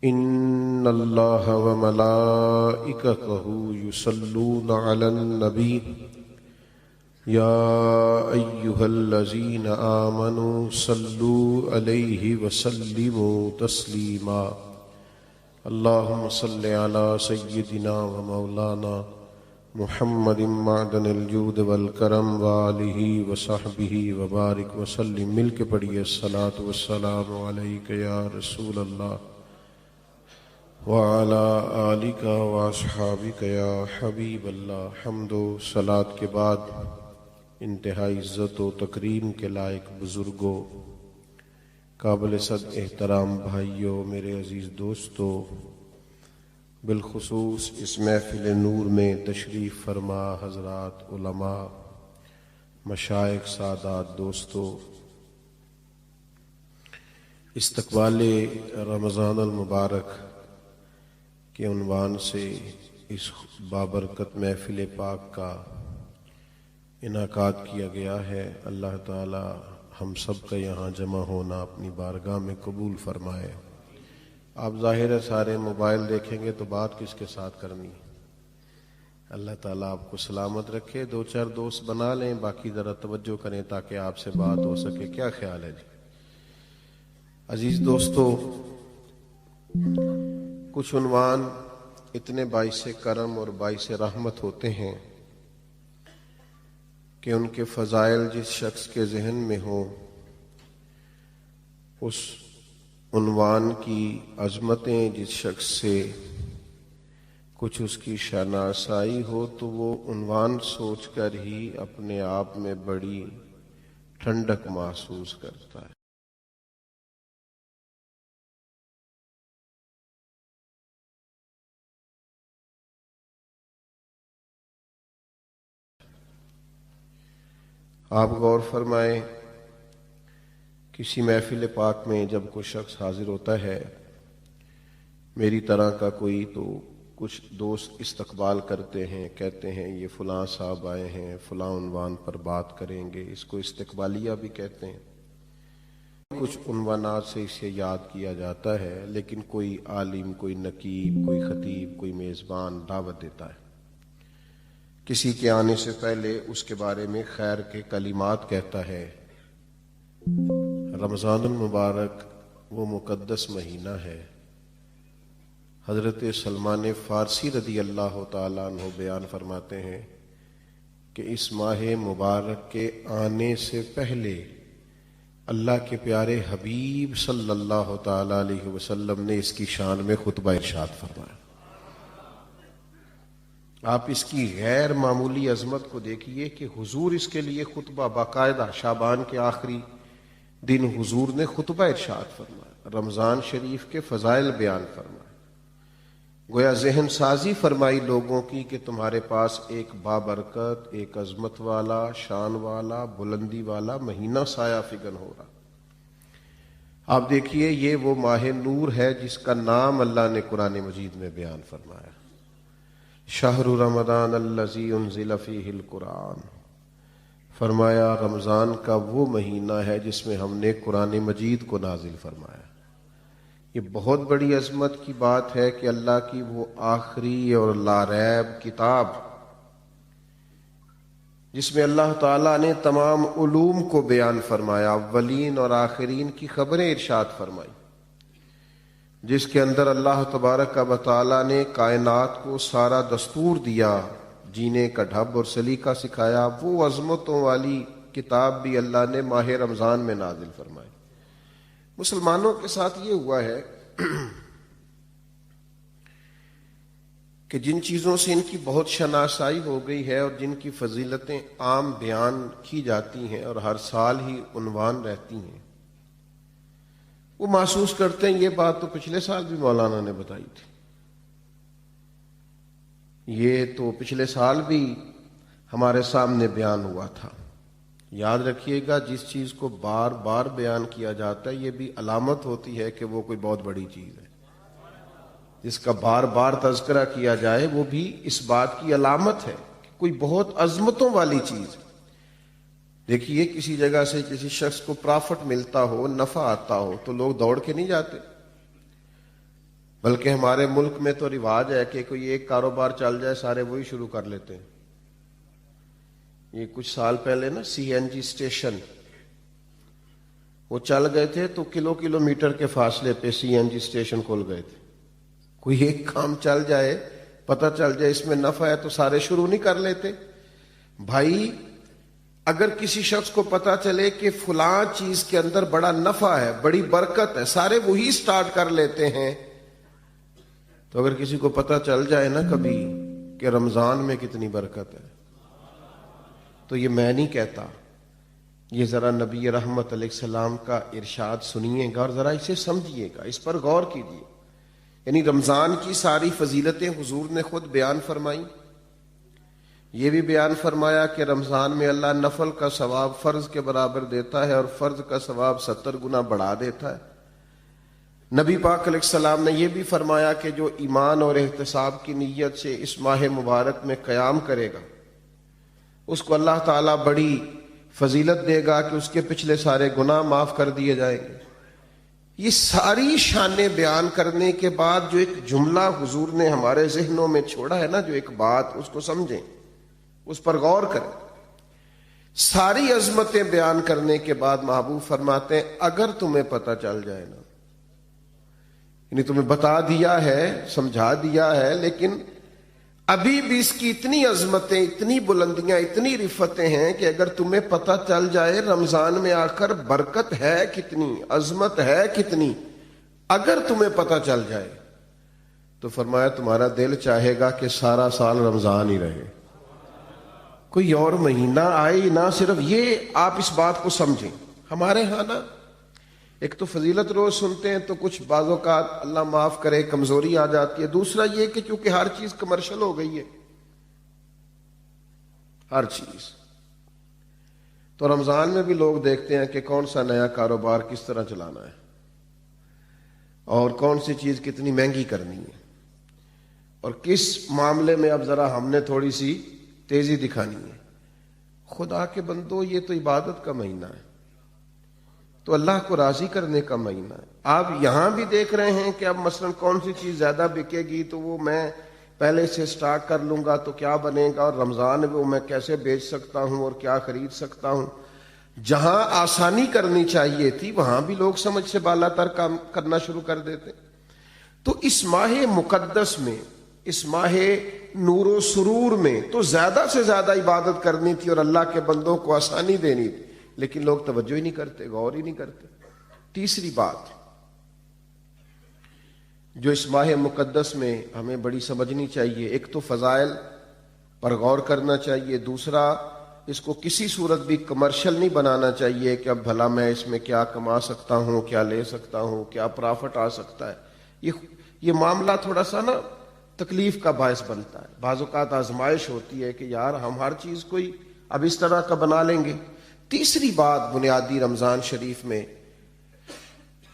ان اللہ وملائکتہ یصلون علی النبی یا ایہا الذین آمنوا صلوا علیہ وسلموا تسلیما اللہم صل علی سیدنا و مولانا محمد معدن الجود والکرم وآلہ وصحبہ وبارک وسلم۔ مل کے پڑھیے الصلاۃ والسلام علیک یا رسول اللہ وعلی آلک واصحابک یا حبیب اللہ۔ حمد و صلاۃ کے بعد انتہائی عزت و تکریم کے لائق بزرگوں، قابل صد احترام بھائیوں، میرے عزیز دوستوں، بالخصوص اس محفل نور میں تشریف فرما حضرات علماء، مشائخ، سادات، دوستوں، استقبال رمضان المبارک کے عنوان سے اس بابرکت محفل پاک کا انعقاد کیا گیا ہے۔ اللہ تعالی ہم سب کا یہاں جمع ہونا اپنی بارگاہ میں قبول فرمائے۔ آپ ظاہر ہے سارے موبائل دیکھیں گے تو بات کس کے ساتھ کرنی ہے؟ اللہ تعالیٰ آپ کو سلامت رکھے۔ دو چار دوست بنا لیں، باقی ذرا توجہ کریں تاکہ آپ سے بات ہو سکے۔ کیا خیال ہے جی؟ عزیز دوستو، کچھ عنوان اتنے باعث کرم اور باعث رحمت ہوتے ہیں کہ ان کے فضائل جس شخص کے ذہن میں ہوں، اس عنوان کی عظمتیں جس شخص سے کچھ اس کی شناسائی ہو، تو وہ عنوان سوچ کر ہی اپنے آپ میں بڑی ٹھنڈک محسوس کرتا ہے۔ آپ غور فرمائیں، کسی محفل پاک میں جب کوئی شخص حاضر ہوتا ہے، میری طرح کا کوئی، تو کچھ دوست استقبال کرتے ہیں، کہتے ہیں یہ فلاں صاحب آئے ہیں، فلاں عنوان پر بات کریں گے، اس کو استقبالیہ بھی کہتے ہیں۔ کچھ عنوانات سے اسے یاد کیا جاتا ہے، لیکن کوئی عالم، کوئی نقیب، کوئی خطیب، کوئی میزبان دعوت دیتا ہے، کسی کے آنے سے پہلے اس کے بارے میں خیر کے کلمات کہتا ہے۔ رمضان المبارک وہ مقدس مہینہ ہے۔ حضرت سلمان فارسی رضی اللہ تعالیٰ عنہ بیان فرماتے ہیں کہ اس ماہ مبارک کے آنے سے پہلے اللہ کے پیارے حبیب صلی اللہ تعالیٰ علیہ وسلم نے اس کی شان میں خطبہ ارشاد فرمایا۔ آپ اس کی غیر معمولی عظمت کو دیکھیے کہ حضور اس کے لیے خطبہ باقاعدہ شعبان کے آخری دن حضور نے خطبہ ارشاد فرمایا، رمضان شریف کے فضائل بیان فرمائے، گویا ذہن سازی فرمائی لوگوں کی کہ تمہارے پاس ایک بابرکت، ایک عظمت والا، شان والا، بلندی والا مہینہ سایہ فگن ہو رہا۔ آپ دیکھیے، یہ وہ ماہ نور ہے جس کا نام اللہ نے قرآن مجید میں بیان فرمایا، شہر رمضان الذی انزل فیہ القرآن۔ فرمایا رمضان کا وہ مہینہ ہے جس میں ہم نے قرآن مجید کو نازل فرمایا۔ یہ بہت بڑی عظمت کی بات ہے کہ اللہ کی وہ آخری اور لاریب کتاب، جس میں اللہ تعالیٰ نے تمام علوم کو بیان فرمایا، اولین اور آخرین کی خبریں ارشاد فرمائی، جس کے اندر اللہ تبارک و تعالیٰ نے کائنات کو سارا دستور دیا، جینے کا ڈھب اور سلیقہ سکھایا، وہ عظمتوں والی کتاب بھی اللہ نے ماہ رمضان میں نازل فرمائی۔ مسلمانوں کے ساتھ یہ ہوا ہے کہ جن چیزوں سے ان کی بہت شناسائی ہو گئی ہے اور جن کی فضیلتیں عام بیان کی جاتی ہیں اور ہر سال ہی عنوان رہتی ہیں، وہ محسوس کرتے ہیں یہ بات تو پچھلے سال بھی مولانا نے بتائی تھی، یہ تو پچھلے سال بھی ہمارے سامنے بیان ہوا تھا۔ یاد رکھیے گا، جس چیز کو بار بار بیان کیا جاتا ہے یہ بھی علامت ہوتی ہے کہ وہ کوئی بہت بڑی چیز ہے۔ جس کا بار بار تذکرہ کیا جائے وہ بھی اس بات کی علامت ہے کہ کوئی بہت عظمتوں والی چیز ہے۔ دیکھیے، کسی جگہ سے کسی شخص کو پرافٹ ملتا ہو، نفع آتا ہو، تو لوگ دوڑ کے نہیں جاتے، بلکہ ہمارے ملک میں تو رواج ہے کہ کوئی ایک کاروبار چل جائے سارے وہی شروع کر لیتے ہیں. یہ کچھ سال پہلے نا سی این جی اسٹیشن وہ چل گئے تھے تو کلومیٹر کے فاصلے پہ سی این جی اسٹیشن کھول گئے تھے. کوئی ایک کام چل جائے, پتہ چل جائے اس میں نفع ہے تو سارے شروع نہیں کر لیتے. بھائی اگر کسی شخص کو پتہ چلے کہ فلاں چیز کے اندر بڑا نفع ہے, بڑی برکت ہے, سارے وہی سٹارٹ کر لیتے ہیں. تو اگر کسی کو پتہ چل جائے نا کبھی کہ رمضان میں کتنی برکت ہے, تو یہ میں نہیں کہتا, یہ ذرا نبی رحمت علیہ السلام کا ارشاد سنیے گا اور ذرا اسے سمجھیے گا, اس پر غور کیجیے. یعنی رمضان کی ساری فضیلتیں حضور نے خود بیان فرمائی. یہ بھی بیان فرمایا کہ رمضان میں اللہ نفل کا ثواب فرض کے برابر دیتا ہے اور فرض کا ثواب 70 گنا بڑھا دیتا ہے. نبی پاک علیہ السلام نے یہ بھی فرمایا کہ جو ایمان اور احتساب کی نیت سے اس ماہ مبارک میں قیام کرے گا اس کو اللہ تعالیٰ بڑی فضیلت دے گا کہ اس کے پچھلے سارے گناہ معاف کر دیے جائیں گے. یہ ساری شانیں بیان کرنے کے بعد جو ایک جملہ حضور نے ہمارے ذہنوں میں چھوڑا ہے نا, جو ایک بات, اس کو سمجھیں, اس پر غور کریں. ساری عظمتیں بیان کرنے کے بعد محبوب فرماتے ہیں اگر تمہیں پتہ چل جائے نا, یعنی تمہیں بتا دیا ہے, سمجھا دیا ہے, لیکن ابھی بھی اس کی اتنی عظمتیں, اتنی بلندیاں, اتنی رفتیں ہیں کہ اگر تمہیں پتہ چل جائے رمضان میں آ کر برکت ہے کتنی, عظمت ہے کتنی, اگر تمہیں پتہ چل جائے تو فرمایا تمہارا دل چاہے گا کہ سارا سال رمضان ہی رہے, کوئی اور مہینہ آئے نہ. صرف یہ آپ اس بات کو سمجھیں. ہمارے ہاں نا ایک تو فضیلت روز سنتے ہیں تو کچھ بعض اوقات اللہ معاف کرے کمزوری آ جاتی ہے. دوسرا یہ کہ چونکہ ہر چیز کمرشل ہو گئی ہے, ہر چیز, تو رمضان میں بھی لوگ دیکھتے ہیں کہ کون سا نیا کاروبار کس طرح چلانا ہے اور کون سی چیز کتنی مہنگی کرنی ہے اور کس معاملے میں اب ذرا ہم نے تھوڑی سی تیزی دکھانی ہے. خدا کے بندو, یہ تو عبادت کا مہینہ ہے, تو اللہ کو راضی کرنے کا مہینہ ہے. آپ یہاں بھی دیکھ رہے ہیں کہ اب مثلا کون سی چیز زیادہ بکے گی تو وہ میں پہلے سے سٹارٹ کر لوں گا تو کیا بنے گا, اور رمضان میں وہ میں کیسے بیچ سکتا ہوں اور کیا خرید سکتا ہوں. جہاں آسانی کرنی چاہیے تھی وہاں بھی لوگ سمجھ سے بالا تر کام کرنا شروع کر دیتے. تو اس ماہ مقدس میں, اس ماہ نور و سرور میں تو زیادہ سے زیادہ عبادت کرنی تھی اور اللہ کے بندوں کو آسانی دینی تھی, لیکن لوگ توجہ ہی نہیں کرتے, غور ہی نہیں کرتے. تیسری بات جو اس ماہ مقدس میں ہمیں بڑی سمجھنی چاہیے, ایک تو فضائل پر غور کرنا چاہیے, دوسرا اس کو کسی صورت بھی کمرشل نہیں بنانا چاہیے کہ اب بھلا میں اس میں کیا کما سکتا ہوں, کیا لے سکتا ہوں, کیا پرافٹ آ سکتا ہے. یہ معاملہ تھوڑا سا نا تکلیف کا باعث بنتا ہے. بعض اوقات آزمائش ہوتی ہے کہ یار ہم ہر چیز کوئی اب اس طرح کا بنا لیں گے. تیسری بات بنیادی رمضان شریف میں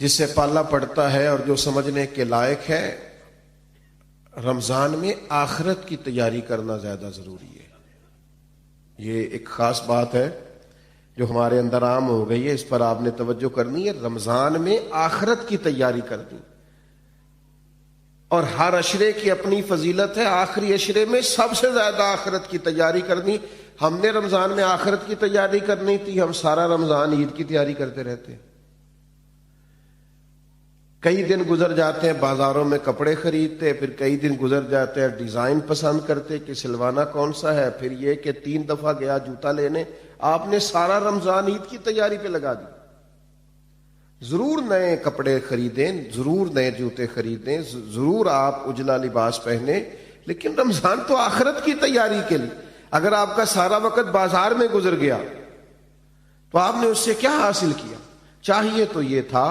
جس سے پالا پڑتا ہے اور جو سمجھنے کے لائق ہے, رمضان میں آخرت کی تیاری کرنا زیادہ ضروری ہے. یہ ایک خاص بات ہے جو ہمارے اندر عام ہو گئی ہے, اس پر آپ نے توجہ کرنی ہے. رمضان میں آخرت کی تیاری کرنی, اور ہر عشرے کی اپنی فضیلت ہے, آخری عشرے میں سب سے زیادہ آخرت کی تیاری کرنی. ہم نے رمضان میں آخرت کی تیاری کرنی تھی, ہم سارا رمضان عید کی تیاری کرتے رہتے. کئی دن گزر جاتے ہیں بازاروں میں کپڑے خریدتے, پھر کئی دن گزر جاتے ہیں ڈیزائن پسند کرتے کہ سلوانا کون سا ہے, پھر یہ کہ 3 دفعہ گیا جوتا لینے. آپ نے سارا رمضان عید کی تیاری پہ لگا دی. ضرور نئے کپڑے خریدیں, ضرور نئے جوتے خریدیں, ضرور آپ اجلا لباس پہنیں, لیکن رمضان تو آخرت کی تیاری کے لیے. اگر آپ کا سارا وقت بازار میں گزر گیا تو آپ نے اس سے کیا حاصل کیا؟ چاہیے تو یہ تھا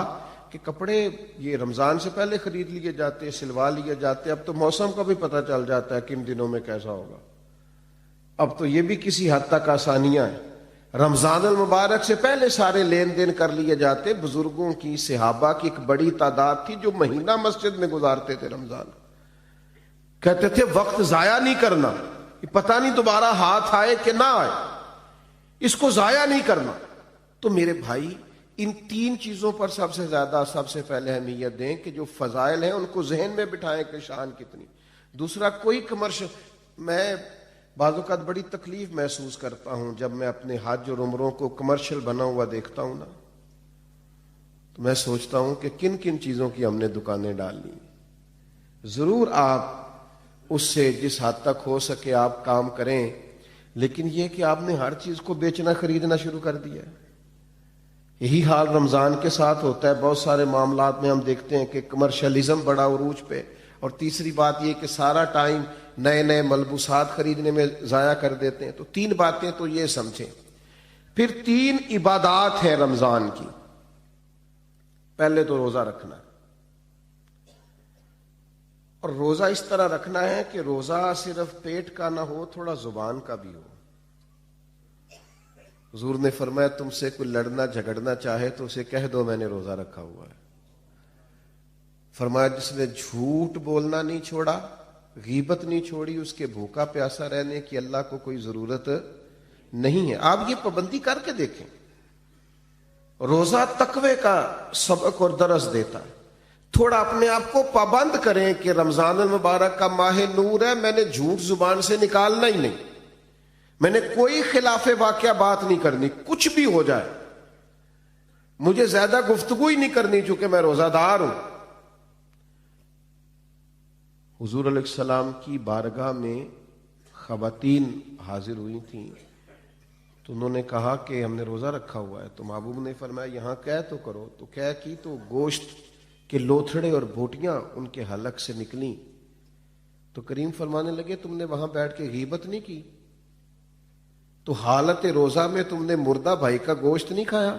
کہ کپڑے یہ رمضان سے پہلے خرید لیے جاتے, سلوا لیے جاتے. اب تو موسم کا بھی پتہ چل جاتا ہے کن دنوں میں کیسا ہوگا. اب تو یہ بھی کسی حد تک آسانیاں ہیں. رمضان المبارک سے پہلے سارے لین دین کر لیے جاتے. بزرگوں کی, صحابہ کی ایک بڑی تعداد تھی جو مہینہ مسجد میں گزارتے تھے رمضان. کہتے تھے وقت ضائع نہیں کرنا, پتہ نہیں دوبارہ ہاتھ آئے کہ نہ آئے, اس کو ضائع نہیں کرنا. تو میرے بھائی ان تین چیزوں پر سب سے زیادہ سب سے پہلے اہمیت دیں کہ جو فضائل ہیں ان کو ذہن میں بٹھائیں کہ شان کتنی. دوسرا کوئی کمرشل، میں بعض اوقات بڑی تکلیف محسوس کرتا ہوں جب میں اپنے حج اور عمروں کو کمرشل بنا ہوا دیکھتا ہوں نا، تو میں سوچتا ہوں کہ کن کن چیزوں کی ہم نے دکانیں ڈالنی. ضرور آپ اس سے جس حد تک ہو سکے آپ کام کریں، لیکن یہ کہ آپ نے ہر چیز کو بیچنا خریدنا شروع کر دیا. یہی حال رمضان کے ساتھ ہوتا ہے. بہت سارے معاملات میں ہم دیکھتے ہیں کہ کمرشلزم بڑا عروج پہ. اور تیسری بات یہ کہ سارا ٹائم نئے نئے ملبوسات خریدنے میں ضائع کر دیتے ہیں. تو تین باتیں تو یہ سمجھیں. پھر تین عبادات ہیں رمضان کی. پہلے تو روزہ رکھنا، اور روزہ اس طرح رکھنا ہے کہ روزہ صرف پیٹ کا نہ ہو، تھوڑا زبان کا بھی ہو. حضور نے فرمایا تم سے کوئی لڑنا جھگڑنا چاہے تو اسے کہہ دو میں نے روزہ رکھا ہوا ہے. فرمایا جس نے جھوٹ بولنا نہیں چھوڑا، غیبت نہیں چھوڑی، اس کے بھوکا پیاسا رہنے کی اللہ کو کوئی ضرورت نہیں ہے. آپ یہ پابندی کر کے دیکھیں. روزہ تقوی کا سبق اور درس دیتا ہے. تھوڑا اپنے آپ کو پابند کریں کہ رمضان المبارک کا ماہ نور ہے، میں نے جھوٹ زبان سے نکالنا ہی نہیں، میں نے کوئی خلاف واقعہ بات نہیں کرنی، کچھ بھی ہو جائے مجھے زیادہ گفتگو ہی نہیں کرنی چونکہ میں روزہ دار ہوں. حضور علیہ السلام کی بارگاہ میں خواتین حاضر ہوئی تھیں تو انہوں نے کہا کہ ہم نے روزہ رکھا ہوا ہے. تو محبوب نے فرمایا یہاں قے تو کرو. تو قے کی تو گوشت کے لوتھڑے اور بوٹیاں ان کے حلق سے نکلیں. تو کریم فرمانے لگے تم نے وہاں بیٹھ کے غیبت نہیں کی؟ تو حالت روزہ میں تم نے مردہ بھائی کا گوشت نہیں کھایا؟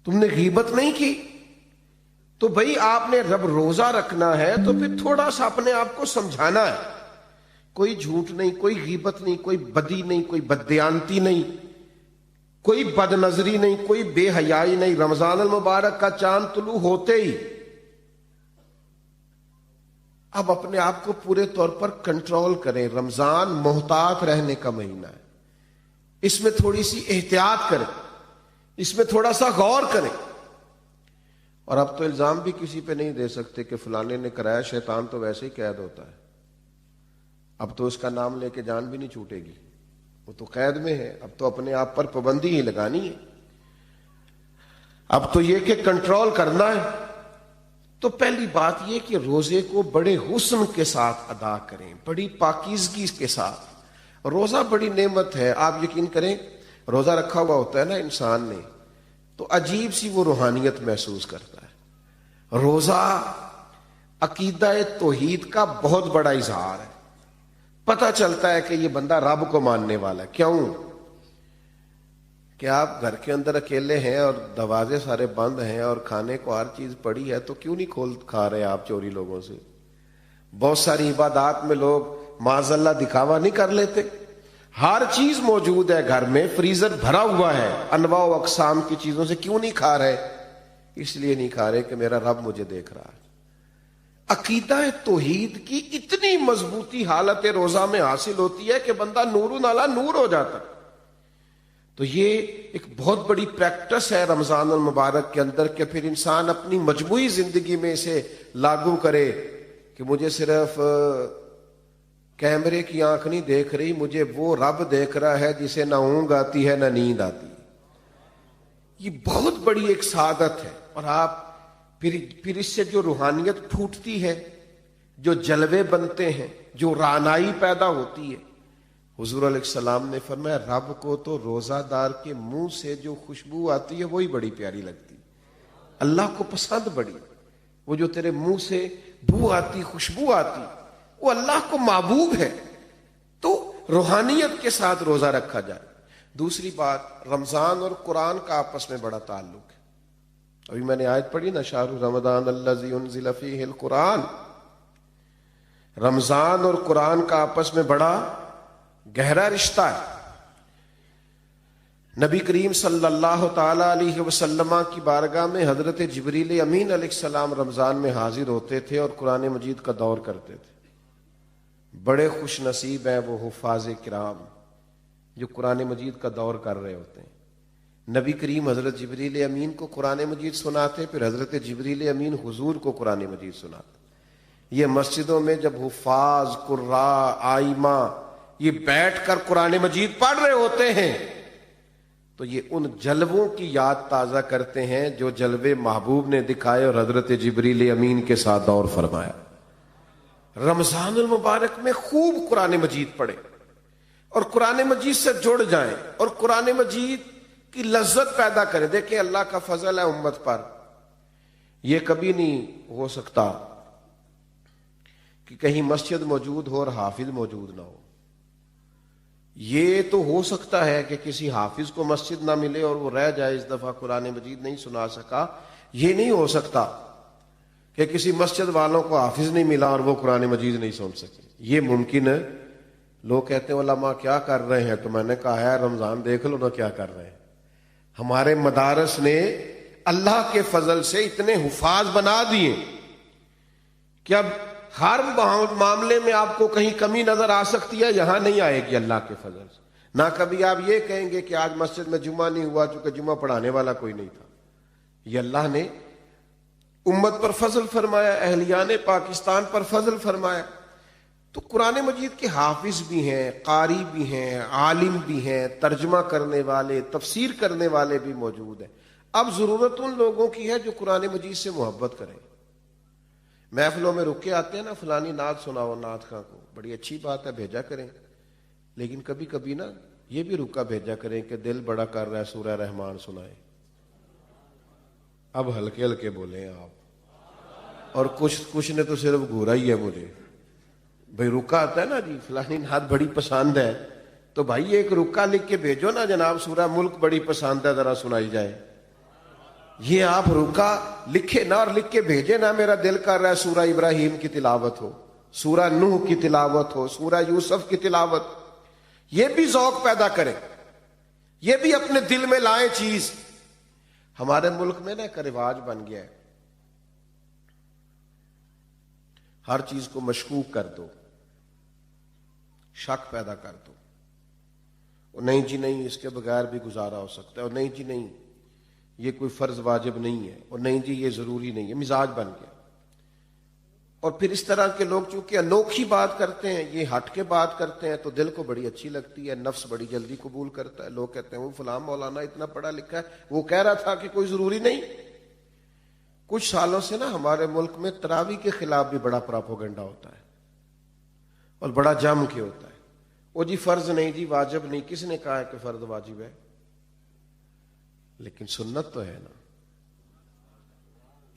تم نے غیبت نہیں کی؟ تو بھئی آپ نے رب روزہ رکھنا ہے تو پھر تھوڑا سا اپنے آپ کو سمجھانا ہے. کوئی جھوٹ نہیں، کوئی غیبت نہیں، کوئی بدی نہیں، کوئی بددیانتی نہیں، کوئی بد نظری نہیں، کوئی بے حیائی نہیں. رمضان المبارک کا چاند طلوع ہوتے ہی اب اپنے آپ کو پورے طور پر کنٹرول کریں. رمضان محتاط رہنے کا مہینہ ہے، اس میں تھوڑی سی احتیاط کریں، اس میں تھوڑا سا غور کریں. اور اب تو الزام بھی کسی پہ نہیں دے سکتے کہ فلانے نے کرایا، شیطان تو ویسے ہی قید ہوتا ہے. اب تو اس کا نام لے کے جان بھی نہیں چھوٹے گی، وہ تو قید میں ہے. اب تو اپنے آپ پر پابندی ہی لگانی ہے. اب تو یہ کہ کنٹرول کرنا ہے. تو پہلی بات یہ کہ روزے کو بڑے حسن کے ساتھ ادا کریں، بڑی پاکیزگی کے ساتھ. روزہ بڑی نعمت ہے. آپ یقین کریں روزہ رکھا ہوا ہوتا ہے نا انسان نے تو عجیب سی وہ روحانیت محسوس کرتا ہے. روزہ عقیدہ توحید کا بہت بڑا اظہار ہے. پتہ چلتا ہے کہ یہ بندہ رب کو ماننے والا ہے. کیوں کہ آپ گھر کے اندر اکیلے ہیں اور دروازے سارے بند ہیں اور کھانے کو ہر چیز پڑی ہے، تو کیوں نہیں کھا رہے آپ چوری لوگوں سے؟ بہت ساری عبادات میں لوگ معاذ اللہ دکھاوا نہیں کر لیتے. ہر چیز موجود ہے گھر میں، فریزر بھرا ہوا ہے انواع و اقسام کی چیزوں سے. کیوں نہیں کھا رہے؟ اس لیے نہیں کھا رہے کہ میرا رب مجھے دیکھ رہا ہے. عقیدہ توحید کی اتنی مضبوطی حالت روزہ میں حاصل ہوتی ہے کہ بندہ نور علی نور ہو جاتا ہے. تو یہ ایک بہت بڑی پریکٹس ہے رمضان المبارک کے اندر کہ پھر انسان اپنی مجموعی زندگی میں اسے لاگو کرے کہ مجھے صرف کیمرے کی آنکھ نہیں دیکھ رہی، مجھے وہ رب دیکھ رہا ہے جسے نہ اونگ آتی ہے نہ نیند آتی. یہ بہت بڑی ایک سعادت ہے. اور آپ پھر اس سے جو روحانیت پھوٹتی ہے، جو جلوے بنتے ہیں، جو رعنائی پیدا ہوتی ہے. حضور علیہ السلام نے فرمایا رب کو تو روزہ دار کے منہ سے جو خوشبو آتی ہے وہی بڑی پیاری لگتی. اللہ کو پسند بڑی وہ جو تیرے منہ سے بو آتی، خوشبو آتی، وہ اللہ کو محبوب ہے. تو روحانیت کے ساتھ روزہ رکھا جائے. دوسری بات، رمضان اور قرآن کا آپس میں بڑا تعلق ہے. ابھی میں نے آیت پڑھی نا، شہر رمضان الذی انزل فیہ القرآن. رمضان اور قرآن کا آپس میں بڑا گہرا رشتہ ہے. نبی کریم صلی اللہ تعالی علیہ وسلم کی بارگاہ میں حضرت جبریل امین علیہ السلام رمضان میں حاضر ہوتے تھے اور قرآن مجید کا دور کرتے تھے. بڑے خوش نصیب ہیں وہ حفاظ کرام جو قرآن مجید کا دور کر رہے ہوتے ہیں. نبی کریم حضرت جبریل امین کو قرآن مجید سناتے، پھر حضرت جبریل امین حضور کو قرآن مجید سناتے۔ یہ مسجدوں میں جب حفاظ، قراء، آئمہ یہ بیٹھ کر قرآن مجید پڑھ رہے ہوتے ہیں تو یہ ان جلووں کی یاد تازہ کرتے ہیں جو جلوے محبوب نے دکھائے اور حضرت جبریل امین کے ساتھ دور فرمایا۔ رمضان المبارک میں خوب قرآن مجید پڑھیں اور قرآن مجید سے جڑ جائیں اور قرآن مجید کی لذت پیدا کریں۔ دیکھیں اللہ کا فضل ہے امت پر، یہ کبھی نہیں ہو سکتا کہ کہیں مسجد موجود ہو اور حافظ موجود نہ ہو۔ یہ تو ہو سکتا ہے کہ کسی حافظ کو مسجد نہ ملے اور وہ رہ جائے، اس دفعہ قرآن مجید نہیں سنا سکا۔ یہ نہیں ہو سکتا کہ کسی مسجد والوں کو حافظ نہیں ملا اور وہ قرآن مجید نہیں سن سکے۔ یہ ممکن ہے۔ لوگ کہتے ہیں علماء کیا کر رہے ہیں، تو میں نے کہا ہے رمضان دیکھ لو نا کیا کر رہے ہیں۔ ہمارے مدارس نے اللہ کے فضل سے اتنے حفاظ بنا دیے کہ اب ہر معاملے میں آپ کو کہیں کمی نظر آ سکتی ہے، یہاں نہیں آئے گی اللہ کے فضل سے۔ نہ کبھی آپ یہ کہیں گے کہ آج مسجد میں جمعہ نہیں ہوا چونکہ جمعہ پڑھانے والا کوئی نہیں تھا۔ یہ اللہ نے امت پر فضل فرمایا، اہلیان پاکستان پر فضل فرمایا۔ تو قرآن مجید کے حافظ بھی ہیں، قاری بھی ہیں، عالم بھی ہیں، ترجمہ کرنے والے، تفسیر کرنے والے بھی موجود ہیں۔ اب ضرورت ان لوگوں کی ہے جو قرآن مجید سے محبت کریں۔ محفلوں میں رک کے آتے ہیں نا، فلانی نعت سناؤ نعت خاں کو، بڑی اچھی بات ہے، بھیجا کریں، لیکن کبھی کبھی نا یہ بھی رکا بھیجا کریں کہ دل بڑا کر رہا ہے سورہ رحمان سنائے۔ اب ہلکے ہلکے بولیں آپ، اور کچھ نے تو صرف گھورا ہی ہے مجھے۔ بھائی رکا آتا ہے نا جی فلانی نعت بڑی پسند ہے، تو بھائی ایک رکا لکھ کے بھیجو نا، جناب سورہ ملک بڑی پسند ہے ذرا سنائی جائے۔ یہ آپ رکا لکھے نہ اور لکھ کے بھیجے نہ، میرا دل کر رہا ہے سورہ ابراہیم کی تلاوت ہو، سورہ نوح کی تلاوت ہو، سورہ یوسف کی تلاوت۔ یہ بھی ذوق پیدا کریں، یہ بھی اپنے دل میں لائیں چیز۔ ہمارے ملک میں نا ایک رواج بن گیا ہے، ہر چیز کو مشکوک کر دو، شک پیدا کر دو، اور نہیں جی نہیں اس کے بغیر بھی گزارا ہو سکتا ہے، اور نہیں جی نہیں یہ کوئی فرض واجب نہیں ہے، اور نہیں جی یہ ضروری نہیں ہے۔ مزاج بن گیا۔ اور پھر اس طرح کے لوگ چونکہ انوکھی بات کرتے ہیں، یہ ہٹ کے بات کرتے ہیں، تو دل کو بڑی اچھی لگتی ہے، نفس بڑی جلدی قبول کرتا ہے۔ لوگ کہتے ہیں وہ فلاں مولانا اتنا پڑھا لکھا ہے، وہ کہہ رہا تھا کہ کوئی ضروری نہیں۔ کچھ سالوں سے نا ہمارے ملک میں تراویح کے خلاف بھی بڑا پراپوگنڈا ہوتا ہے اور بڑا جم کے ہوتا ہے۔ وہ جی فرض نہیں جی واجب نہیں، کس نے کہا ہے کہ فرض واجب ہے؟ لیکن سنت تو ہے نا،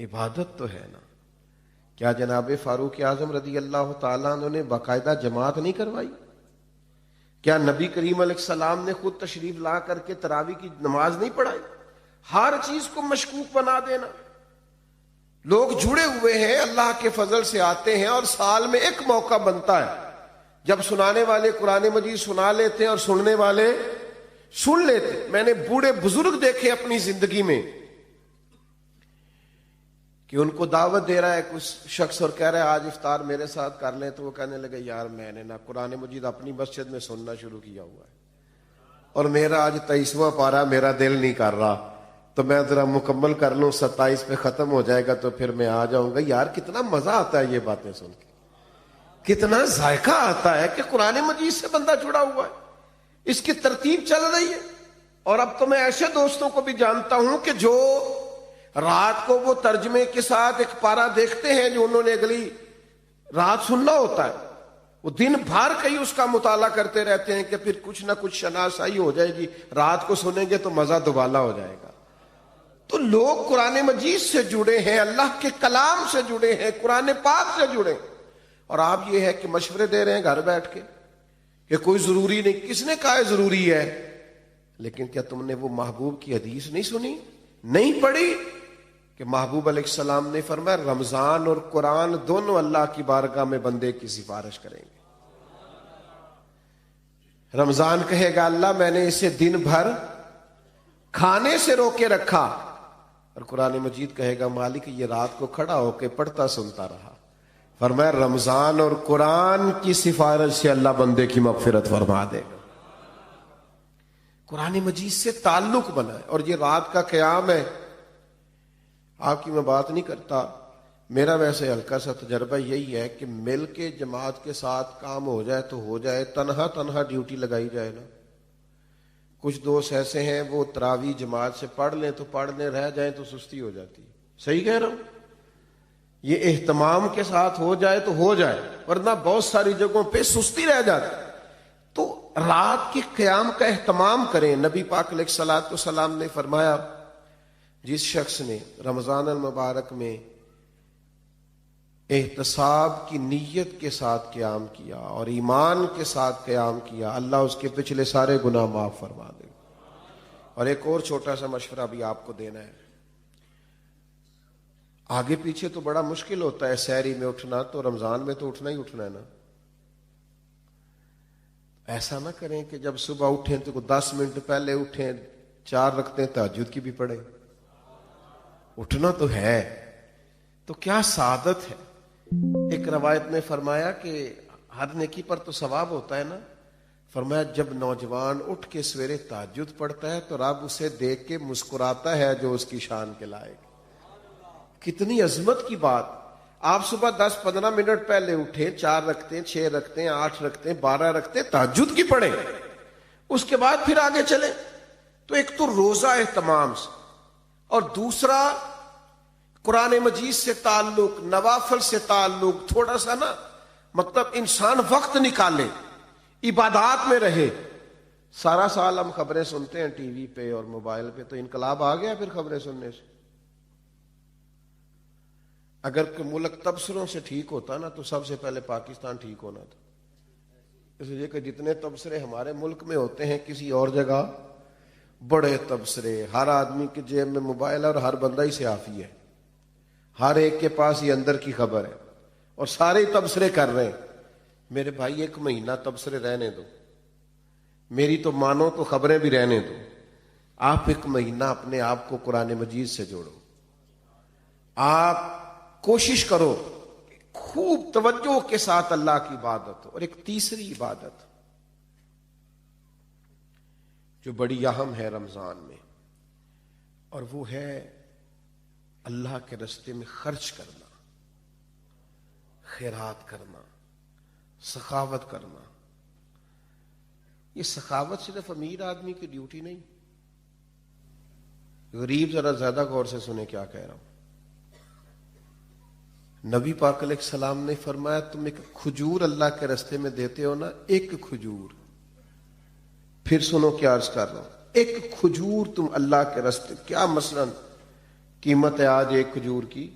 عبادت تو ہے نا۔ کیا جناب فاروق اعظم رضی اللہ تعالیٰ عنہ نے باقاعدہ جماعت نہیں کروائی؟ کیا نبی کریم علیہ السلام نے خود تشریف لا کر کے تراویح کی نماز نہیں پڑھائی؟ ہر چیز کو مشکوک بنا دینا۔ لوگ جڑے ہوئے ہیں، اللہ کے فضل سے آتے ہیں، اور سال میں ایک موقع بنتا ہے جب سنانے والے قرآن مجید سنا لیتے ہیں اور سننے والے سن لیتے۔ میں نے بوڑھے بزرگ دیکھے اپنی زندگی میں کہ ان کو دعوت دے رہا ہے کچھ شخص اور کہہ رہا ہے آج افطار میرے ساتھ کر لیں، تو وہ کہنے لگے یار میں نے نا قرآن مجید اپنی مسجد میں سننا شروع کیا ہوا ہے اور میرا آج 23واں پارہ میرا دل نہیں کر رہا، تو میں ذرا مکمل کر لوں، 27 پہ ختم ہو جائے گا تو پھر میں آ جاؤں گا۔ یار کتنا مزہ آتا ہے یہ باتیں سن کے، کتنا ذائقہ آتا ہے کہ قرآن مجید سے بندہ جڑا ہوا ہے، اس کی ترتیب چل رہی ہے۔ اور اب تو میں ایسے دوستوں کو بھی جانتا ہوں کہ جو رات کو وہ ترجمے کے ساتھ ایک پارہ دیکھتے ہیں جو انہوں نے اگلی رات سننا ہوتا ہے، وہ دن بھر کہیں اس کا مطالعہ کرتے رہتے ہیں کہ پھر کچھ نہ کچھ شناسائی ہو جائے گی، رات کو سنیں گے تو مزہ دوبالا ہو جائے گا۔ تو لوگ قرآن مجید سے جڑے ہیں، اللہ کے کلام سے جڑے ہیں، قرآن پاک سے جڑے ہیں، اور آپ یہ ہے کہ مشورے دے رہے ہیں گھر بیٹھ کے کہ کوئی ضروری نہیں۔ کس نے کہا ہے ضروری ہے؟ لیکن کیا تم نے وہ محبوب کی حدیث نہیں سنی، نہیں پڑھی کہ محبوب علیہ السلام نے فرمایا رمضان اور قرآن دونوں اللہ کی بارگاہ میں بندے کی سفارش کریں گے۔ رمضان کہے گا اللہ میں نے اسے دن بھر کھانے سے روکے رکھا، اور قرآن مجید کہے گا مالک یہ رات کو کھڑا ہو کے پڑھتا سنتا رہا۔ فرمایا رمضان اور قرآن کی سفارش سے اللہ بندے کی مغفرت فرما دے گا۔ قرآن مجید سے تعلق بنائے. اور یہ رات کا قیام ہے، آپ کی میں بات نہیں کرتا، میرا ویسے ہلکا سا تجربہ یہی ہے کہ مل کے جماعت کے ساتھ کام ہو جائے تو ہو جائے، تنہا ڈیوٹی لگائی جائے نا. کچھ دوست ایسے ہیں وہ تراویح جماعت سے پڑھ لیں تو پڑھ لیں، رہ جائیں تو سستی ہو جاتی. صحیح کہہ رہا ہوں؟ یہ اہتمام کے ساتھ ہو جائے تو ہو جائے، ورنہ بہت ساری جگہوں پہ سستی رہ جاتی. تو رات کے قیام کا اہتمام کریں. نبی پاک علیہ الصلوۃ والسلام نے فرمایا جس شخص نے رمضان المبارک میں احتساب کی نیت کے ساتھ قیام کیا اور ایمان کے ساتھ قیام کیا، اللہ اس کے پچھلے سارے گناہ معاف فرما دے. اور ایک اور چھوٹا سا مشورہ بھی آپ کو دینا ہے. آگے پیچھے تو بڑا مشکل ہوتا ہے سحری میں اٹھنا، تو رمضان میں تو اٹھنا ہی اٹھنا ہے نا. ایسا نہ کریں کہ جب صبح اٹھیں تو 10 منٹ پہلے اٹھیں، 4 رکعتیں تہجد کی بھی پڑھیں. اٹھنا تو ہے تو کیا سعادت ہے. ایک روایت میں فرمایا کہ ہر نیکی پر تو ثواب ہوتا ہے نا. فرمایا جب نوجوان اٹھ کے سویرے تہجد پڑھتا ہے تو رب اسے دیکھ کے مسکراتا ہے جو اس کی شان کے لائق. کتنی عظمت کی بات. آپ صبح 10-15 منٹ پہلے اٹھیں، 4 رکعتیں، 6 رکعتیں، 8 رکعتیں، 12 رکعتیں تہجد کی پڑھیں، اس کے بعد پھر آگے چلیں. تو ایک تو روزہ اہتمام سے، اور دوسرا قرآن مجید سے تعلق، نوافل سے تعلق. تھوڑا سا نا مطلب انسان وقت نکالے، عبادات میں رہے. سارا سال ہم خبریں سنتے ہیں ٹی وی پہ اور موبائل پہ، تو انقلاب آ گیا پھر خبریں سننے سے. اگر کوئی ملک تبصروں سے ٹھیک ہوتا نا تو سب سے پہلے پاکستان ٹھیک ہونا تھا. اس لیے کہ جتنے تبصرے ہمارے ملک میں ہوتے ہیں کسی اور جگہ بڑے تبصرے. ہر آدمی کے جیب میں موبائل ہے اور ہر بندہ ہی صحافی ہے، ہر ایک کے پاس یہ اندر کی خبر ہے اور سارے تبصرے کر رہے ہیں. میرے بھائی 1 مہینہ تبصرے رہنے دو، میری تو مانو تو خبریں بھی رہنے دو. آپ 1 مہینہ اپنے آپ کو قرآن مجید سے جوڑو. آپ کوشش کرو خوب توجہ کے ساتھ اللہ کی عبادت. اور ایک تیسری عبادت جو بڑی اہم ہے رمضان میں، اور وہ ہے اللہ کے راستے میں خرچ کرنا، خیرات کرنا، سخاوت کرنا. یہ سخاوت صرف امیر آدمی کی ڈیوٹی نہیں. غریب ذرا زیادہ غور سے سنیں کیا کہہ رہا ہوں. نبی پاک علیہ السلام نے فرمایا تم ایک کھجور اللہ کے راستے میں دیتے ہو نا، 1 کھجور، پھر سنو کیا عرض کر رہا ہوں، 1 کھجور تم اللہ کے راستے، کیا مثلا قیمت ہے آج 1 کھجور کی،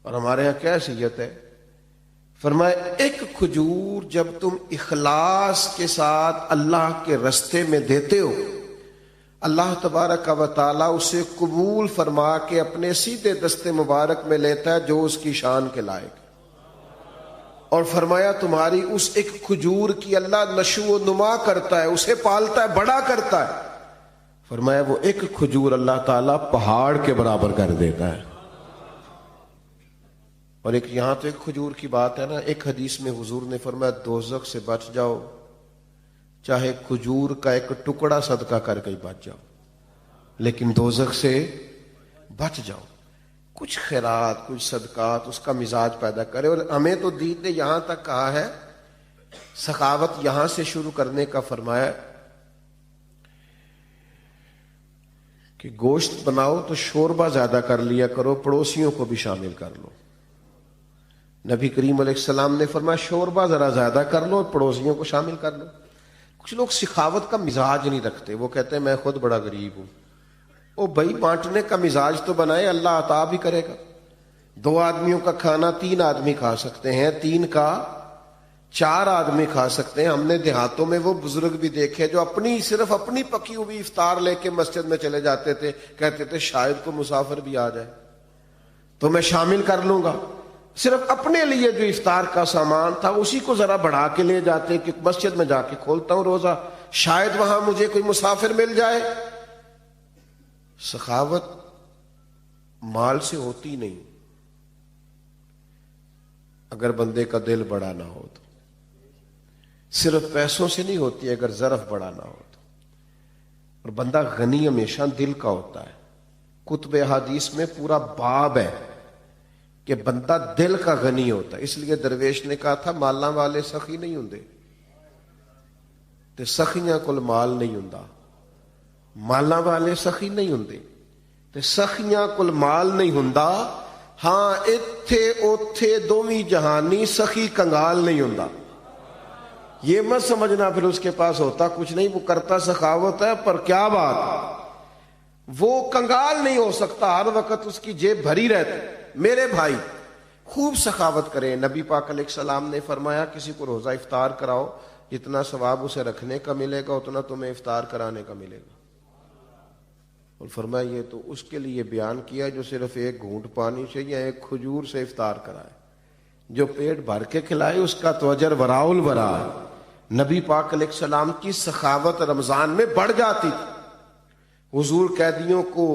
اور ہمارے ہاں کیا حیثیت ہے. فرمایا 1 کھجور جب تم اخلاص کے ساتھ اللہ کے راستے میں دیتے ہو، اللہ تبارک و تعالی اسے قبول فرما کے اپنے سیدھے دستے مبارک میں لیتا ہے جو اس کی شان کے لائق. اور فرمایا تمہاری اس 1 کھجور کی اللہ نشو و نما کرتا ہے، اسے پالتا ہے، بڑا کرتا ہے. فرمایا وہ 1 کھجور اللہ تعالیٰ پہاڑ کے برابر کر دیتا ہے. اور ایک یہاں تو 1 کھجور کی بات ہے نا، ایک حدیث میں حضور نے فرمایا دوزخ سے بچ جاؤ، چاہے کھجور کا 1 ٹکڑا صدقہ کر کے بچ جاؤ، لیکن دوزخ سے بچ جاؤ. کچھ خیرات، کچھ صدقات اس کا مزاج پیدا کرے. اور ہمیں تو دین نے یہاں تک کہا ہے، سخاوت یہاں سے شروع کرنے کا فرمایا کہ گوشت بناؤ تو شوربہ زیادہ کر لیا کرو، پڑوسیوں کو بھی شامل کر لو. نبی کریم علیہ السلام نے فرمایا شوربہ ذرا زیادہ کر لو اور پڑوسیوں کو شامل کر لو. کچھ لوگ سخاوت کا مزاج نہیں رکھتے، وہ کہتے ہیں میں خود بڑا غریب ہوں. او بھائی بانٹنے کا مزاج تو بنائے، اللہ عطا بھی کرے گا. 2 آدمیوں کا کھانا 3 آدمی کھا سکتے ہیں، 3 کا 4 آدمی کھا سکتے ہیں. ہم نے دیہاتوں میں وہ بزرگ بھی دیکھے جو صرف اپنی پکی ہوئی افطار لے کے مسجد میں چلے جاتے تھے، کہتے تھے شاید کو مسافر بھی آ جائے تو میں شامل کر لوں گا. صرف اپنے لیے جو افطار کا سامان تھا اسی کو ذرا بڑھا کے لے جاتے کہ مسجد میں جا کے کھولتا ہوں روزہ، شاید وہاں مجھے کوئی مسافر مل جائے. سخاوت مال سے ہوتی نہیں اگر بندے کا دل بڑا نہ ہو تو، صرف پیسوں سے نہیں ہوتی اگر ظرف بڑا نہ ہو تو. اور بندہ غنی ہمیشہ دل کا ہوتا ہے. کتب حدیث میں پورا باب ہے کہ بندہ دل کا غنی ہوتا ہے. اس لیے درویش نے کہا تھا مالاں والے سخی نہیں ہوندے تے سخیاں کول مال نہیں ہوندا. مالاں والے سخی نہیں ہوندے تے سخیاں کول مال نہیں ہوندا. ہاں ایتھے اوتھے دوویں جہانی سخی کنگال نہیں ہوندا. یہ مت سمجھنا پھر اس کے پاس ہوتا کچھ نہیں, وہ کرتا سخاوت ہے, پر کیا بات وہ کنگال نہیں ہو سکتا, ہر وقت اس کی جیب بھری رہتی. میرے بھائی خوب سخاوت کریں. نبی پاک علیہ السلام نے فرمایا کسی کو روزہ افطار کراؤ, جتنا ثواب اسے رکھنے کا ملے گا اتنا تمہیں افطار کرانے کا ملے گا. اور فرمایا یہ تو اس کے لیے بیان کیا جو صرف ایک گھونٹ پانی سے یا ایک کھجور سے افطار کرائے. جو پیٹ بھر کے کھلائے اس کا تو اجر وراء الورا ہے. نبی پاک علیہ السلام کی سخاوت رمضان میں بڑھ جاتی تھی. حضور قیدیوں کو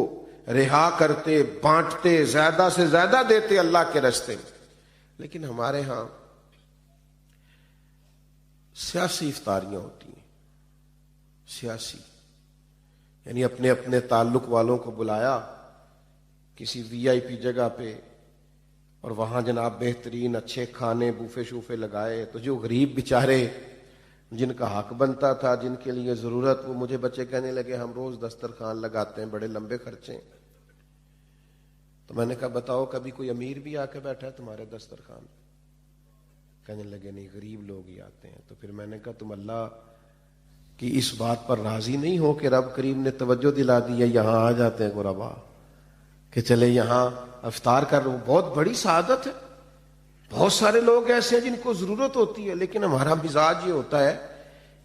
رہا کرتے, بانٹتے, زیادہ سے زیادہ دیتے اللہ کے راستے میں. لیکن ہمارے ہاں سیاسی افطاریاں ہوتی ہیں. سیاسی یعنی اپنے اپنے تعلق والوں کو بلایا کسی وی آئی پی جگہ پہ, اور وہاں جناب بہترین اچھے کھانے بوفے شوفے لگائے. تو جو غریب بیچارے جن کا حق بنتا تھا, جن کے لیے ضرورت, وہ مجھے بچے کہنے لگے ہم روز دسترخوان لگاتے ہیں, بڑے لمبے خرچے. تو میں نے کہا بتاؤ کبھی کوئی امیر بھی آ کے بیٹھا ہے تمہارے دسترخوان؟ کہنے لگے نہیں, غریب لوگ ہی آتے ہیں. تو پھر میں نے کہا تم اللہ کی اس بات پر راضی نہیں ہو کہ رب کریم نے توجہ دلا دی ہے, یہاں آ جاتے ہیں غربا کہ چلے یہاں افطار کر رہے ہو. بہت بڑی سعادت ہے. بہت سارے لوگ ایسے ہیں جن کو ضرورت ہوتی ہے, لیکن ہمارا مزاج یہ ہوتا ہے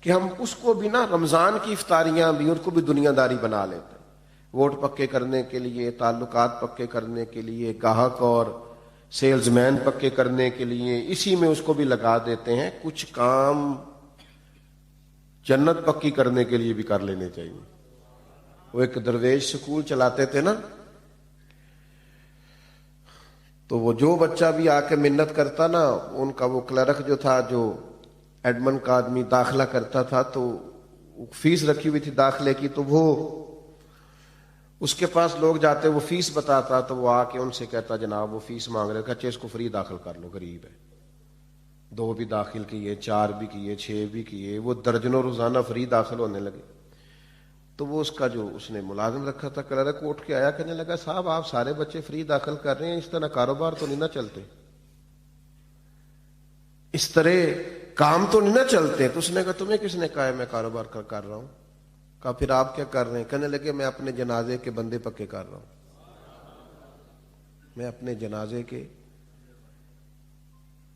کہ ہم اس کو بھی نا, رمضان کی افطاریاں بھی ان کو بھی دنیا داری بنا لیتے ہیں. ووٹ پکے کرنے کے لیے, تعلقات پکے کرنے کے لیے, گاہک اور سیلز مین پکے کرنے کے لیے, اسی میں اس کو بھی لگا دیتے ہیں. کچھ کام جنت پکی کرنے کے لیے بھی کر لینے چاہیے. وہ ایک درویش سکول چلاتے تھے نا, تو وہ جو بچہ بھی آ کے منت کرتا نا, ان کا وہ کلرک جو تھا, جو ایڈمن کا آدمی داخلہ کرتا تھا, تو فیس رکھی ہوئی تھی داخلے کی, تو وہ اس کے پاس لوگ جاتے, وہ فیس بتاتا, تو وہ آ کے ان سے کہتا جناب وہ فیس مانگ رہے, اچھا اس کو فری داخل کر لو, غریب ہے. 2 بھی داخل کیے, 4 بھی کیے, 6 بھی کیے, وہ درجنوں روزانہ فری داخل ہونے لگے. تو وہ اس کا جو اس نے ملازم رکھا تھا کلرک, اٹھ کے آیا, کہنے لگا صاحب آپ سارے بچے فری داخل کر رہے ہیں, اس طرح کاروبار تو نہیں نہ چلتے, اس طرح کام تو نہیں نہ چلتے. تو اس نے کہا تمہیں کس نے کہا ہے میں کاروبار کر رہا ہوں؟ کہا پھر آپ کیا کر رہے ہیں؟ کہنے لگے میں اپنے جنازے کے بندے پکے کر رہا ہوں. میں اپنے جنازے کے,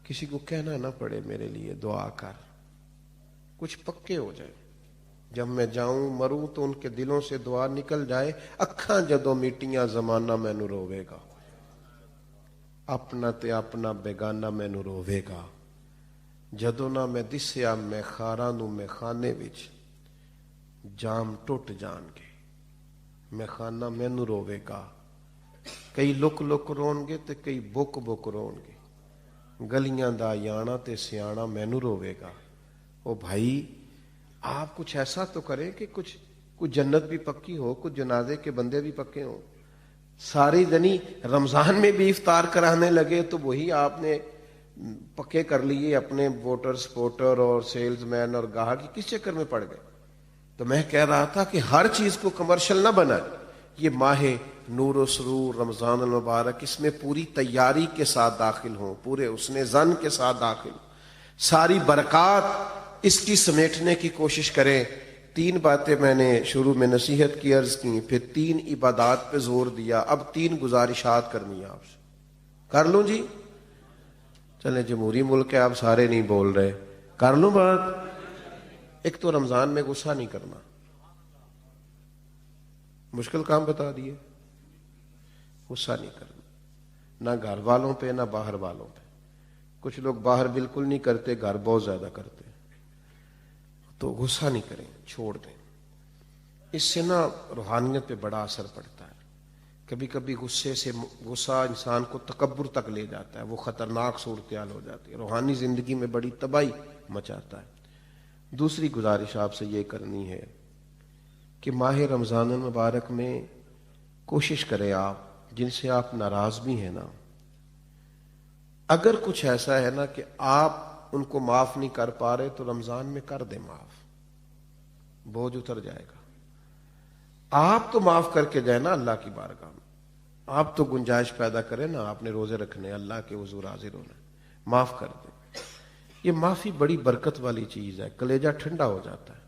کسی کو کہنا نہ پڑے میرے لیے دعا کر, کچھ پکے ہو جائے. جب میں جاؤں مروں تو ان کے دلوں سے دعا نکل جائے, اکھاں جدوں میٹیاں زمانہ مینوں روے گا, اپنا تے اپنا بیگانہ مینوں روے گا. جدوں نہ میں دسیا میں خاراں نوں میں خانے وچ, جام ٹوٹ جان گے میں خانہ مینوں روے گا. کئی لک لک رون گے تے کئی بک بک رون گے, گلیاں دا یانا تے سیانا مینوں روے گا. او بھائی آپ کچھ ایسا تو کریں کہ کچھ جنت بھی پکی ہو, کچھ جنازے کے بندے بھی پکے ہوں. ساری دنی رمضان میں بھی افطار کرانے لگے, تو وہی آپ نے پکے کر لیے اپنے ووٹر سپورٹر اور سیلز مین اور گاہک, کس چکر میں پڑ گئے. تو میں کہہ رہا تھا کہ ہر چیز کو کمرشل نہ بنائے. یہ ماہ نور و سرور رمضان المبارک, اس میں پوری تیاری کے ساتھ داخل ہوں, پورے حسن ظن کے ساتھ داخل ہوں, ساری برکات اس کی سمیٹنے کی کوشش کریں. 3 باتیں میں نے شروع میں نصیحت کی عرض کی, پھر 3 عبادات پہ زور دیا, اب 3 گزارشات کرنی ہے آپ سے. کر لوں جی؟ چلیں جمہوری ملک ہے, آپ سارے نہیں بول رہے, کر لوں بات. ایک تو رمضان میں غصہ نہیں کرنا, مشکل کام بتا دیے. غصہ نہیں کرنا, نہ گھر والوں پہ نہ باہر والوں پہ. کچھ لوگ باہر بالکل نہیں کرتے, گھر بہت زیادہ کرتے. تو غصہ نہیں کریں, چھوڑ دیں. اس سے نا روحانیت پہ بڑا اثر پڑتا ہے. کبھی کبھی غصہ انسان کو تکبر تک لے جاتا ہے, وہ خطرناک صورتحال ہو جاتی ہے, روحانی زندگی میں بڑی تباہی مچاتا ہے. دوسری گزارش آپ سے یہ کرنی ہے کہ ماہ رمضان المبارک میں کوشش کریں آپ جن سے آپ ناراض بھی ہیں نا، اگر کچھ ایسا ہے نا کہ آپ ان کو معاف نہیں کر پا رہے تو رمضان میں کر دیں معاف، بوجھ اتر جائے گا۔ آپ تو معاف کر کے جائیں نا اللہ کی بارگاہ میں، آپ تو گنجائش پیدا کریں نا، آپ نے روزے رکھنے، اللہ کے حضور حاضر ہونا، معاف کر دیں۔ یہ معافی بڑی برکت والی چیز ہے، کلیجہ ٹھنڈا ہو جاتا ہے۔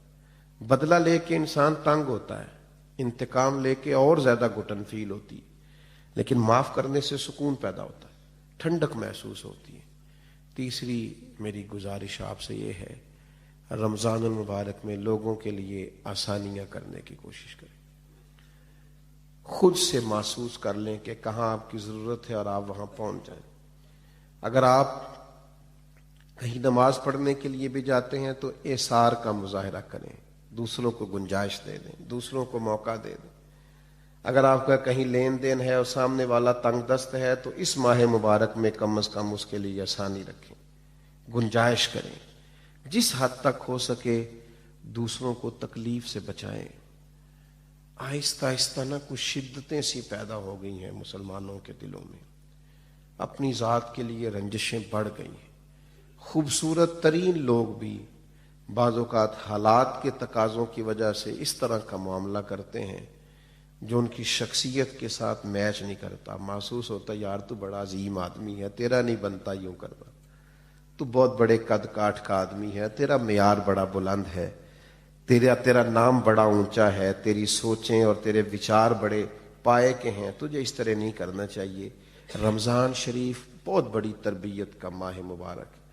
بدلہ لے کے انسان تنگ ہوتا ہے، انتقام لے کے اور زیادہ گھٹن فیل ہوتی ہے، لیکن معاف کرنے سے سکون پیدا ہوتا ہے، ٹھنڈک محسوس ہوتی ہے۔ تیسری میری گزارش آپ سے یہ ہے، رمضان المبارک میں لوگوں کے لیے آسانیاں کرنے کی کوشش کریں۔ خود سے محسوس کر لیں کہ کہاں آپ کی ضرورت ہے اور آپ وہاں پہنچ جائیں۔ اگر آپ کہیں نماز پڑھنے کے لیے بھی جاتے ہیں تو ایثار کا مظاہرہ کریں، دوسروں کو گنجائش دے دیں، دوسروں کو موقع دے دیں۔ اگر آپ کا کہیں لین دین ہے اور سامنے والا تنگ دست ہے تو اس ماہ مبارک میں کم از کم اس کے لیے آسانی رکھیں، گنجائش کریں، جس حد تک ہو سکے دوسروں کو تکلیف سے بچائیں۔ آہستہ آہستہ نا کچھ شدتیں سی پیدا ہو گئی ہیں مسلمانوں کے دلوں میں، اپنی ذات کے لیے رنجشیں بڑھ گئی ہیں۔ خوبصورت ترین لوگ بھی بعض اوقات حالات کے تقاضوں کی وجہ سے اس طرح کا معاملہ کرتے ہیں جو ان کی شخصیت کے ساتھ میچ نہیں کرتا۔ محسوس ہوتا یار تو بڑا عظیم آدمی ہے، تیرا نہیں بنتا یوں کرنا، تو بہت بڑے قد کاٹ کا آدمی ہے، تیرا معیار بڑا بلند ہے، تیرا نام بڑا اونچا ہے، تیری سوچیں اور تیرے وچار بڑے پائے کے ہیں، تجھے اس طرح نہیں کرنا چاہیے۔ رمضان شریف بہت بڑی تربیت کا ماہ مبارک ہے،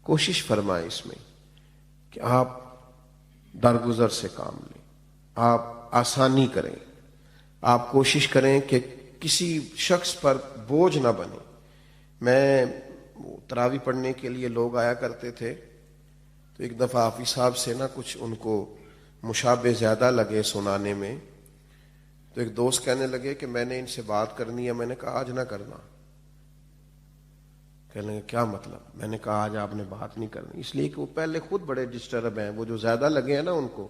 کوشش فرمائیں اس میں کہ آپ درگزر سے کام لیں، آپ آسانی کریں، آپ کوشش کریں کہ کسی شخص پر بوجھ نہ بنے۔ میں تراویح پڑھنے کے لیے لوگ آیا کرتے تھے تو ایک دفعہ حافظ صاحب سے نا کچھ ان کو مشابہ زیادہ لگے سنانے میں، تو ایک دوست کہنے لگے کہ میں نے ان سے بات کرنی ہے۔ میں نے کہا آج نہ کرنا۔ کہنے لگے کیا مطلب؟ میں نے کہا آج آپ نے بات نہیں کرنی، اس لیے کہ وہ پہلے خود بڑے ڈسٹرب ہیں، وہ جو زیادہ لگے ہیں نا ان کو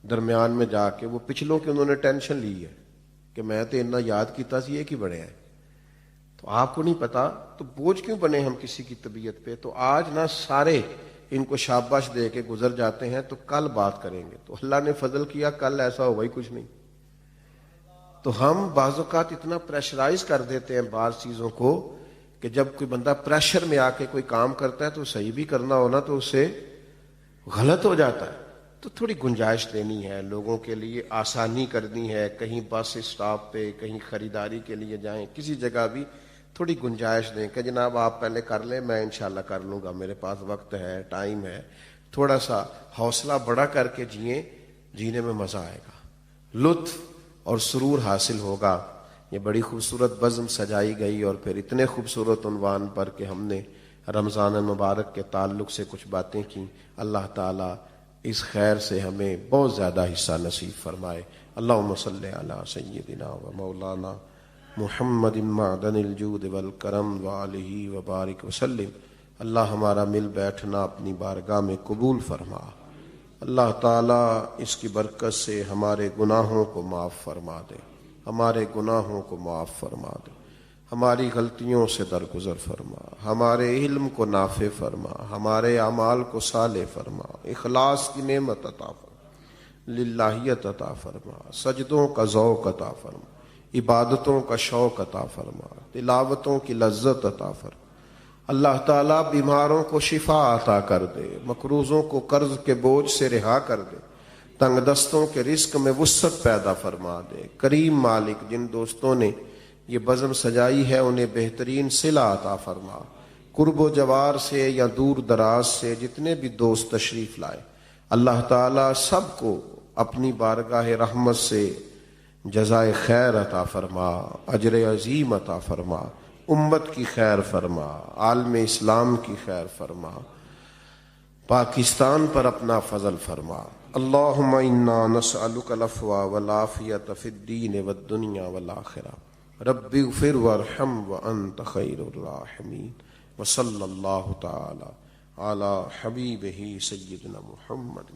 درمیان میں جا کے وہ پچھلوں کی انہوں نے ٹینشن لی ہے کہ میں تو اتنا یاد کیتا سی یہ کی بڑے ہیں، تو آپ کو نہیں پتا تو بوجھ کیوں بنے ہم کسی کی طبیعت پہ۔ تو آج نہ سارے ان کو شاباش دے کے گزر جاتے ہیں تو کل بات کریں گے، تو اللہ نے فضل کیا کل ایسا ہوا ہی کچھ نہیں۔ تو ہم بعض اوقات اتنا پریشرائز کر دیتے ہیں بعض چیزوں کو کہ جب کوئی بندہ پریشر میں آ کے کوئی کام کرتا ہے تو صحیح بھی کرنا ہونا تو اس سے غلط ہو جاتا ہے۔ تو تھوڑی گنجائش دینی ہے، لوگوں کے لیے آسانی کرنی ہے، کہیں بس اسٹاپ پہ کہیں خریداری کے لیے جائیں، کسی جگہ بھی تھوڑی گنجائش دیں کہ جناب آپ پہلے کر لیں، میں انشاءاللہ کر لوں گا، میرے پاس وقت ہے، ٹائم ہے۔ تھوڑا سا حوصلہ بڑا کر کے جئیں، جینے میں مزہ آئے گا، لطف اور سرور حاصل ہوگا۔ یہ بڑی خوبصورت بزم سجائی گئی اور پھر اتنے خوبصورت عنوان پر کہ ہم نے رمضان المبارک کے تعلق سے کچھ باتیں کی۔ اللہ تعالیٰ اس خیر سے ہمیں بہت زیادہ حصہ نصیب فرمائے۔ اللہم صلی علی سیدنا و مولانا محمد معدن الجود والکرم وآلہ وبارک وسلم۔ اللہ ہمارا مل بیٹھنا اپنی بارگاہ میں قبول فرما۔ اللہ تعالیٰ اس کی برکت سے ہمارے گناہوں کو معاف فرما دے، ہمارے گناہوں کو معاف فرما دے، ہماری غلطیوں سے درگزر فرما، ہمارے علم کو نافع فرما، ہمارے اعمال کو صالح فرما، اخلاص کی نعمت عطا فرما، للہیت عطا فرما، سجدوں کا ذوق عطا فرما، عبادتوں کا شوق عطا فرما، تلاوتوں کی لذت عطا فرما۔ اللہ تعالیٰ بیماروں کو شفا عطا کر دے، مقروضوں کو قرض کے بوجھ سے رہا کر دے، تنگ دستوں کے رزق میں وسعت پیدا فرما دے۔ کریم مالک، جن دوستوں نے یہ بزم سجائی ہے انہیں بہترین صلہ عطا فرما۔ قرب و جوار سے یا دور دراز سے جتنے بھی دوست تشریف لائے، اللہ تعالیٰ سب کو اپنی بارگاہ رحمت سے جزائے خیر عطا فرما، اجر عظیم عطا فرما، امت کی خیر فرما، عالم اسلام کی خیر فرما، پاکستان پر اپنا فضل فرما۔ اللہم انا نسألک العفو والعافیۃ فی الدین والدنیا والآخرہ، رب اغفر وارحم وانت خیر الراحمین، وصلی اللہ تعالی علی حبیبہ سیدنا محمد۔